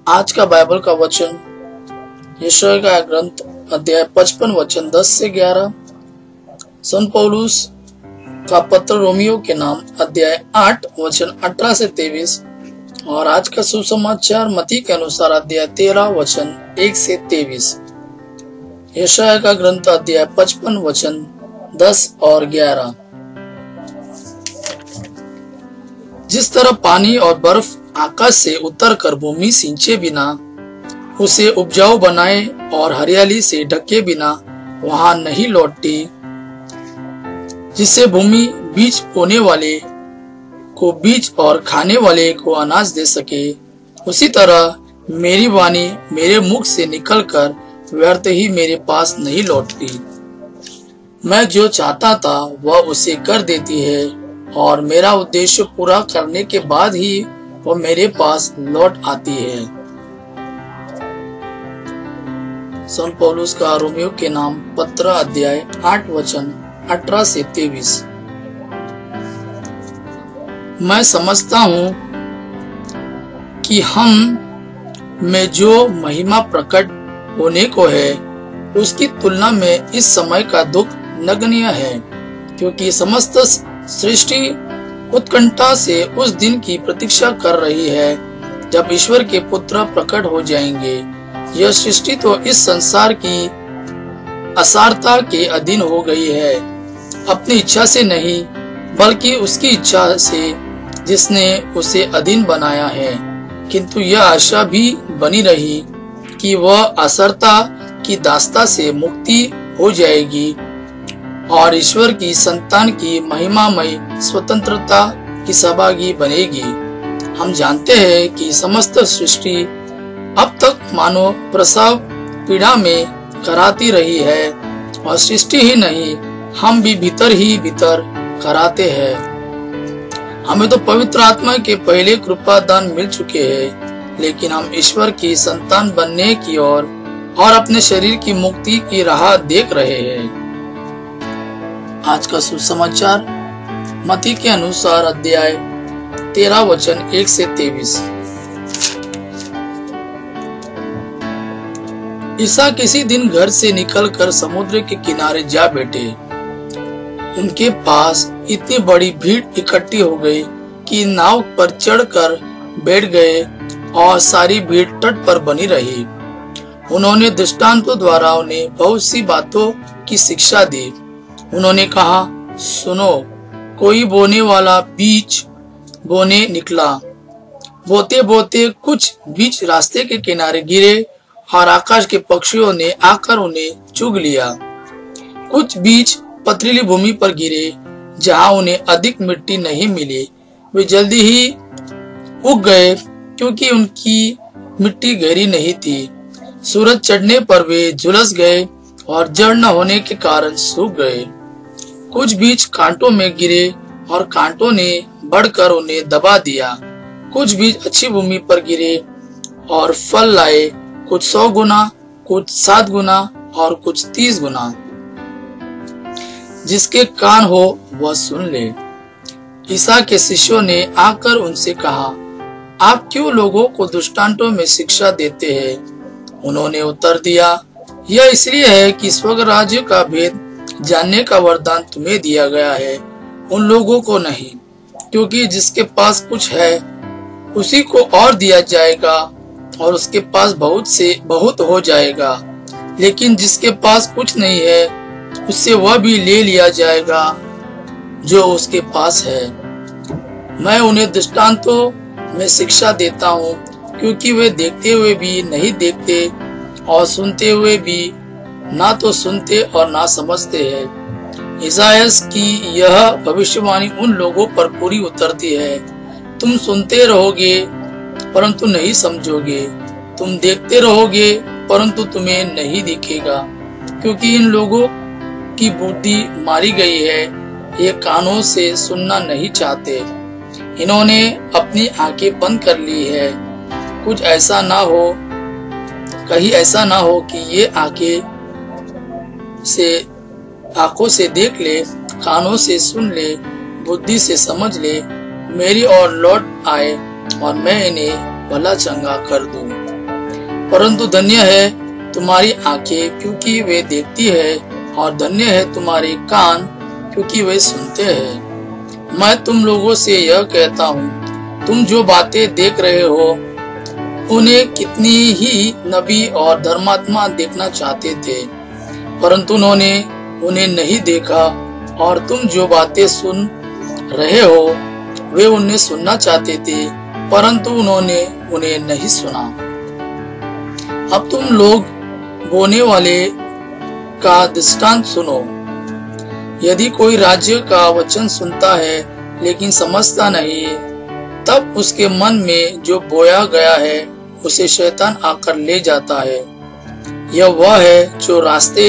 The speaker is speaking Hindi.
आज का बाइबल का वचन यशायाह का ग्रंथ अध्याय 55 वचन 10 से 11, संत पौलुस का पत्र रोमियो के नाम अध्याय 8 वचन 18 से 23 और आज का सुसमाचार मत्ती के अनुसार अध्याय 13 वचन 1 से 23। यशायाह का ग्रंथ अध्याय 55 वचन 10 और 11। जिस तरह पानी और बर्फ आकाश से उतरकर भूमि सिंचे बिना उसे उपजाऊ बनाए और हरियाली से ढके बिना वहां नहीं लौटती, जिससे भूमि बीज बोने वाले को बीज और खाने वाले को अनाज दे सके, उसी तरह मेरी वाणी मेरे मुख से निकलकर व्यर्थ ही मेरे पास नहीं लौटती। मैं जो चाहता था वह उसे कर देती है और मेरा उद्देश्य पूरा करने के बाद ही वह मेरे पास लौट आती है। संत पौलुस का रोमियो के नाम पत्र अध्याय 8 वचन 18 से 23। मैं समझता हूँ कि हम में जो महिमा प्रकट होने को है उसकी तुलना में इस समय का दुख नगण्य है, क्योंकि समस्त सृष्टि उत्कंठा से उस दिन की प्रतीक्षा कर रही है जब ईश्वर के पुत्र प्रकट हो जाएंगे। यह सृष्टि तो इस संसार की असारता के अधीन हो गई है, अपनी इच्छा से नहीं बल्कि उसकी इच्छा से जिसने उसे अधीन बनाया है। किंतु यह आशा भी बनी रही कि वह असरता की दास्ता से मुक्ति हो जाएगी और ईश्वर की संतान की महिमामय स्वतंत्रता की सहभागी बनेगी। हम जानते हैं कि समस्त सृष्टि अब तक मानो प्रसव पीड़ा में कराती रही है, और सृष्टि ही नहीं हम भी भीतर ही भीतर कराते हैं। हमें तो पवित्र आत्मा के पहले कृपा दान मिल चुके हैं, लेकिन हम ईश्वर की संतान बनने की और अपने शरीर की मुक्ति की राह देख रहे हैं। आज का सुसमाचार मत्ती के अनुसार अध्याय 13 वचन 1 से 23। ईसा किसी दिन घर से निकलकर समुद्र के किनारे जा बैठे। उनके पास इतनी बड़ी भीड़ इकट्ठी हो गई कि नाव पर चढ़कर बैठ गए और सारी भीड़ तट पर बनी रही। उन्होंने दृष्टांतों द्वारा उन्हें बहुत सी बातों की शिक्षा दी। उन्होंने कहा, सुनो, कोई बोने वाला बीज बोने निकला। बोते बोते कुछ बीज रास्ते के किनारे गिरे और आकाश के पक्षियों ने आकर उन्हें चुग लिया। कुछ बीज पथरीली भूमि पर गिरे जहां उन्हें अधिक मिट्टी नहीं मिली। वे जल्दी ही उग गए क्योंकि उनकी मिट्टी गहरी नहीं थी। सूरज चढ़ने पर वे झुलस गए और जड़ न होने के कारण सूख गए। कुछ बीज कांटों में गिरे और कांटों ने बढ़कर उन्हें दबा दिया। कुछ बीज अच्छी भूमि पर गिरे और फल लाए, कुछ 100 गुना, कुछ 7 गुना और कुछ 30 गुना। जिसके कान हो वह सुन ले। ईसा के शिष्यों ने आकर उनसे कहा, आप क्यों लोगों को दृष्टांतों में शिक्षा देते हैं? उन्होंने उत्तर दिया, यह इसलिए है कि स्वर्ग राज्य का भेद जानने का वरदान तुम्हें दिया गया है, उन लोगों को नहीं, क्योंकि जिसके पास कुछ है उसी को और दिया जाएगा और उसके पास बहुत से बहुत हो जाएगा, लेकिन जिसके पास कुछ नहीं है उससे वह भी ले लिया जाएगा जो उसके पास है। मैं उन्हें दृष्टांतों में शिक्षा देता हूँ, क्योंकि वे देखते हुए भी नहीं देखते और सुनते हुए भी ना तो सुनते और ना समझते हैं। इसायाह की यह भविष्यवाणी उन लोगों पर पूरी उतरती है। तुम सुनते रहोगे परंतु नहीं समझोगे, तुम देखते रहोगे परंतु तुम्हें नहीं दिखेगा, क्योंकि इन लोगों की बुद्धि मारी गई है। ये कानों से सुनना नहीं चाहते, इन्होंने अपनी आंखें बंद कर ली है। कुछ ऐसा ना हो, कहीं ऐसा ना हो कि ये आंखों से देख ले, कानों से सुन ले, बुद्धि से समझ ले, मेरी ओर लौट आए और मैं इन्हें भला चंगा कर दूं। परंतु धन्य है तुम्हारी आंखें क्योंकि वे देखती है, और धन्य है तुम्हारे कान क्योंकि वे सुनते हैं। मैं तुम लोगों से यह कहता हूँ, तुम जो बातें देख रहे हो उन्हें कितनी ही नबी और धर्मात्मा देखना चाहते थे, परंतु उन्होंने उन्हें नहीं देखा, और तुम जो बातें सुन रहे हो वे उन्हें सुनना चाहते थे, परंतु उन्होंने उन्हें नहीं सुना। अब तुम लोग बोने वाले का दृष्टांत सुनो। यदि कोई राज्य का वचन सुनता है लेकिन समझता नहीं, तब उसके मन में जो बोया गया है उसे शैतान आकर ले जाता है। यह वह है जो रास्ते